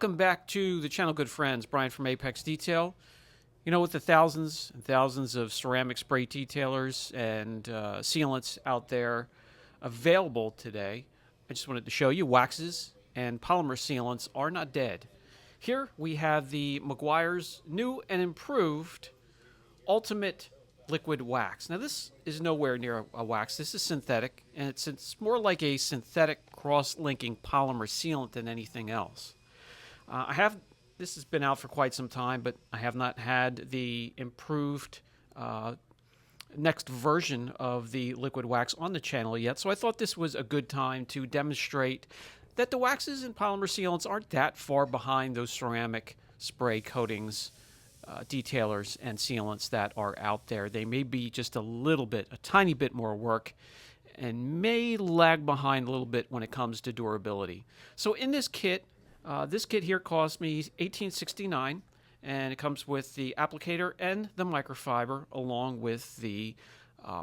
Welcome back to the channel, good friends. Brian from Apex Detail. You know, with the thousands and thousands of ceramic spray detailers and sealants out there available today, I just wanted to show you waxes and polymer sealants are not dead. Here we have the Meguiar's new and improved Ultimate Liquid Wax. Now this is nowhere near a wax. This is synthetic, and it's more like a synthetic cross-linking polymer sealant than anything else. This has been out for quite some time, but I have not had the improved next version of the liquid wax on the channel yet, so I thought this was a good time to demonstrate that the waxes and polymer sealants aren't that far behind those ceramic spray coatings, detailers, and sealants that are out there. They may be just a tiny bit more work, and may lag behind a little bit when it comes to durability. So in this kit here cost me $18.69, and it comes with the applicator and the microfiber along with the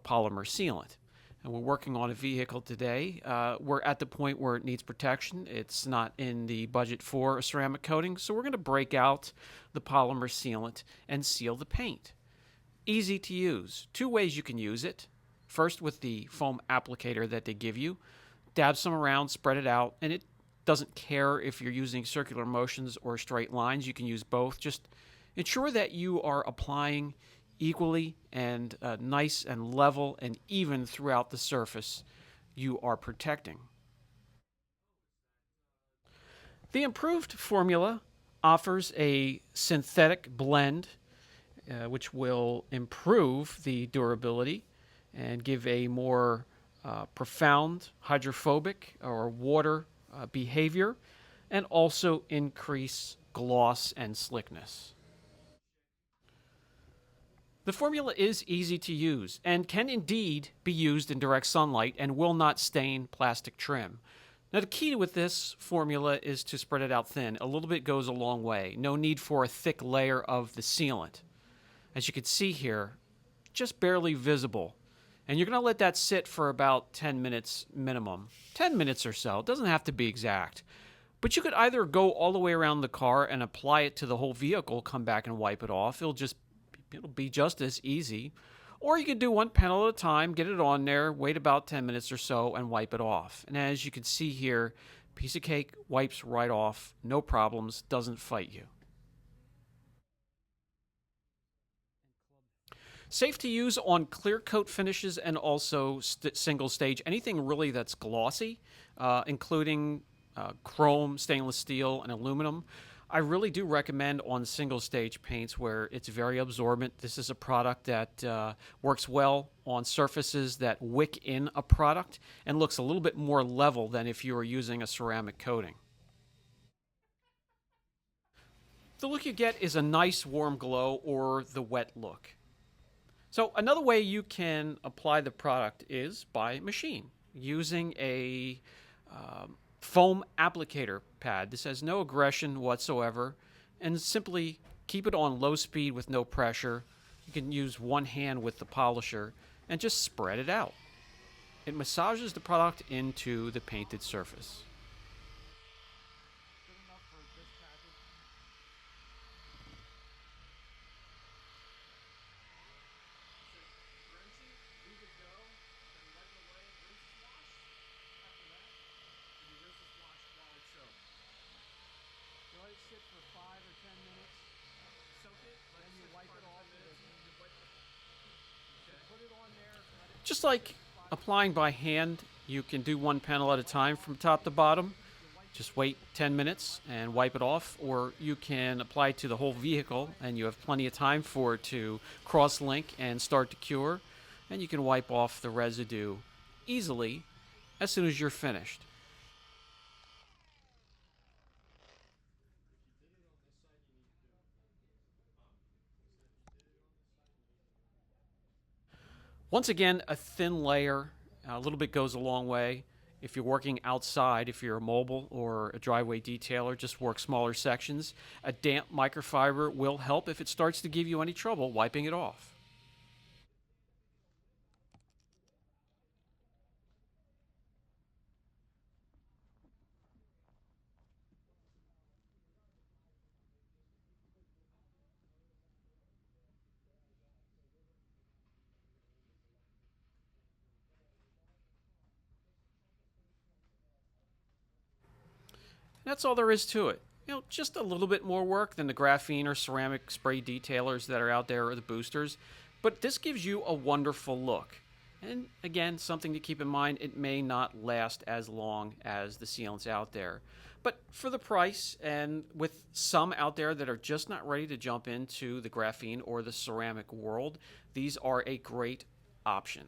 polymer sealant. And we're working on a vehicle today. We're at the point where it needs protection. It's not in the budget for a ceramic coating, so we're going to break out the polymer sealant and seal the paint. Easy to use. Two ways you can use it. First, with the foam applicator that they give you. Dab some around, spread it out, and it doesn't care if you're using circular motions or straight lines. You can use both. Just ensure that you are applying equally and nice and level and even throughout the surface you are protecting. The improved formula offers a synthetic blend which will improve the durability and give a more profound hydrophobic or water behavior, and also increase gloss and slickness. The formula is easy to use and can indeed be used in direct sunlight and will not stain plastic trim. Now the key with this formula is to spread it out thin. A little bit goes a long way. No need for a thick layer of the sealant. As you can see here, just barely visible. And you're going to let that sit for about 10 minutes minimum. 10 minutes or so. It doesn't have to be exact. But you could either go all the way around the car and apply it to the whole vehicle, come back and wipe it off. It'll be just as easy. Or you could do one panel at a time, get it on there, wait about 10 minutes or so, and wipe it off. And as you can see here, piece of cake wipes right off. No problems. Doesn't fight you. Safe to use on clear coat finishes and also single stage. Anything really that's glossy, including chrome, stainless steel, and aluminum. I really do recommend on single stage paints where it's very absorbent. This is a product that works well on surfaces that wick in a product and looks a little bit more level than if you were using a ceramic coating. The look you get is a nice warm glow or the wet look. So another way you can apply the product is by machine, using a foam applicator pad. This has no aggression whatsoever, and simply keep it on low speed with no pressure. You can use one hand with the polisher and just spread it out. It massages the product into the painted surface. Let it sit for 5 or 10 minutes. Soak it, then you wipe it off. Put it on there. Just like applying by hand, you can do one panel at a time from top to bottom. Just wait 10 minutes and wipe it off, or you can apply it to the whole vehicle and you have plenty of time for it to cross-link and start to cure, and you can wipe off the residue easily as soon as you're finished. Once again, a thin layer, a little bit goes a long way. If you're working outside, if you're a mobile or a driveway detailer, just work smaller sections. A damp microfiber will help if it starts to give you any trouble wiping it off. That's all there is to it. Just a little bit more work than the graphene or ceramic spray detailers that are out there or the boosters, but this gives you a wonderful look. And again, something to keep in mind, it may not last as long as the sealants out there. But for the price, and with some out there that are just not ready to jump into the graphene or the ceramic world, these are a great option.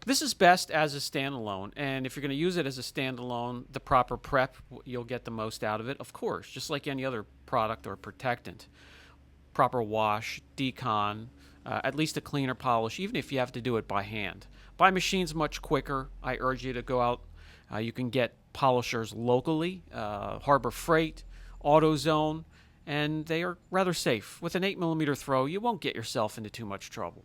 This is best as a standalone, and if you're going to use it as a standalone, the proper prep, you'll get the most out of it, of course, just like any other product or protectant. Proper wash, decon, at least a cleaner polish, even if you have to do it by hand. By machine's much quicker. I urge you to go out. You can get polishers locally, Harbor Freight, AutoZone, and they are rather safe. With an 8mm throw, you won't get yourself into too much trouble.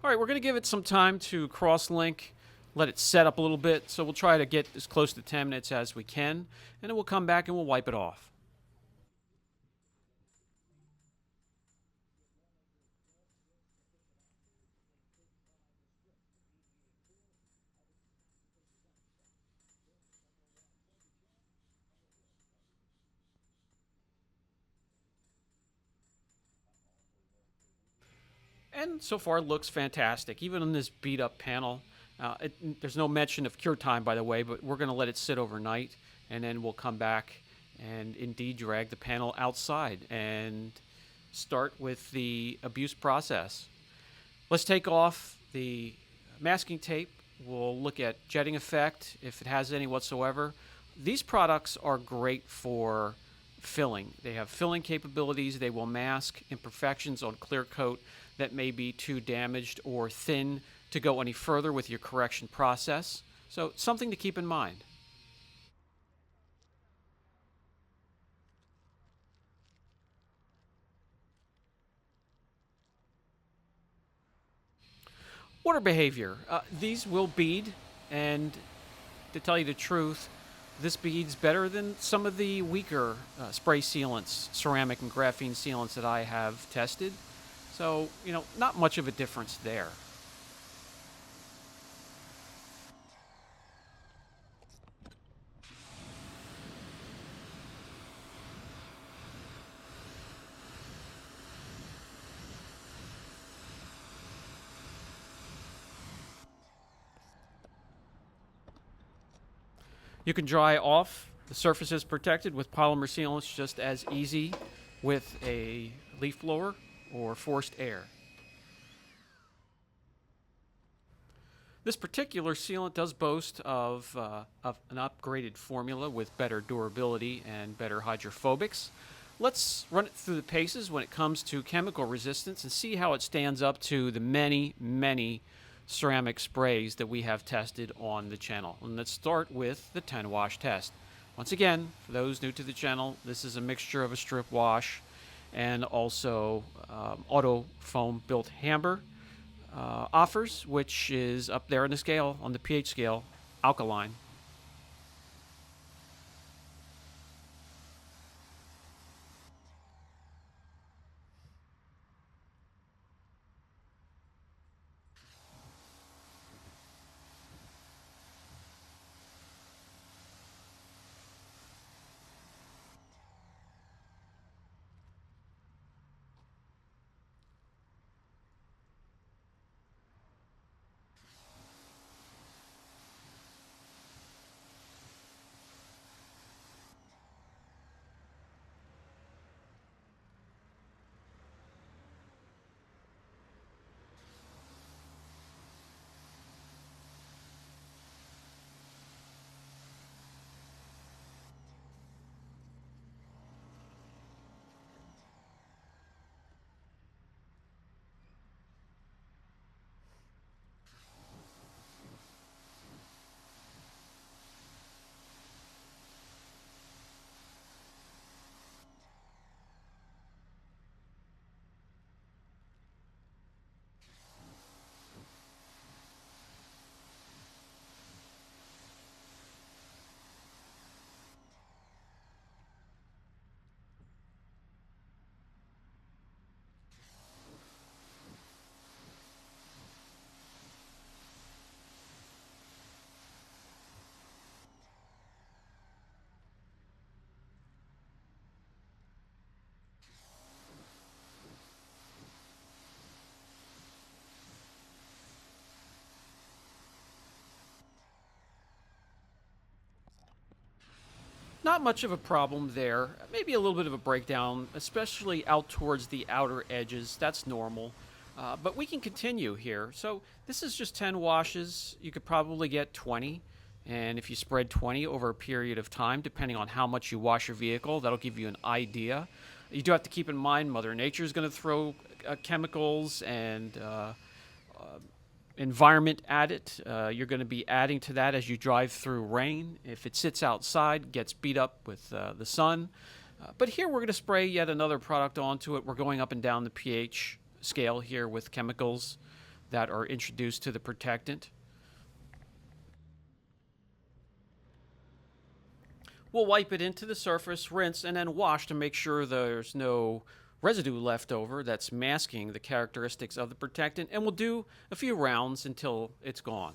All right, we're going to give it some time to cross-link, let it set up a little bit. So we'll try to get as close to 10 minutes as we can, and then we'll come back and we'll wipe it off. And so far, it looks fantastic, even on this beat-up panel. There's no mention of cure time, by the way, but we're going to let it sit overnight, and then we'll come back and indeed drag the panel outside and start with the abuse process. Let's take off the masking tape. We'll look at jetting effect, if it has any whatsoever. These products are great for filling. They have filling capabilities. They will mask imperfections on clear coat that may be too damaged or thin to go any further with your correction process. So something to keep in mind. Water behavior. These will bead, and to tell you the truth, this beads better than some of the weaker spray sealants, ceramic and graphene sealants that I have tested. So, not much of a difference there. You can dry off the surfaces protected with polymer sealants just as easy with a leaf blower or forced air. This particular sealant does boast of an upgraded formula with better durability and better hydrophobics. Let's run it through the paces when it comes to chemical resistance and see how it stands up to the many, many ceramic sprays that we have tested on the channel. And let's start with the 10 wash test. Once again, for those new to the channel, this is a mixture of a strip wash and also auto foam built hammer offers, which is up there on the scale, on the pH scale, alkaline. Not much of a problem there. Maybe a little bit of a breakdown, especially out towards the outer edges. That's normal. But we can continue here. So this is just 10 washes. You could probably get 20. And if you spread 20 over a period of time, depending on how much you wash your vehicle, that'll give you an idea. You do have to keep in mind Mother Nature is going to throw chemicals and environment at it. You're going to be adding to that as you drive through rain. If it sits outside, gets beat up with the sun. But here we're going to spray yet another product onto it. We're going up and down the pH scale here with chemicals that are introduced to the protectant. We'll wipe it into the surface, rinse, and then wash to make sure there's no residue left over that's masking the characteristics of the protectant, and we'll do a few rounds until it's gone.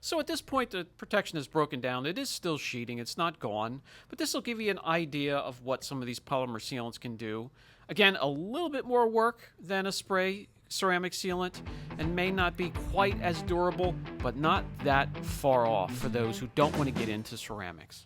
So at this point, the protection is broken down. It is still sheeting. It's not gone. But this will give you an idea of what some of these polymer sealants can do. Again, a little bit more work than a spray ceramic sealant and may not be quite as durable, but not that far off for those who don't want to get into ceramics.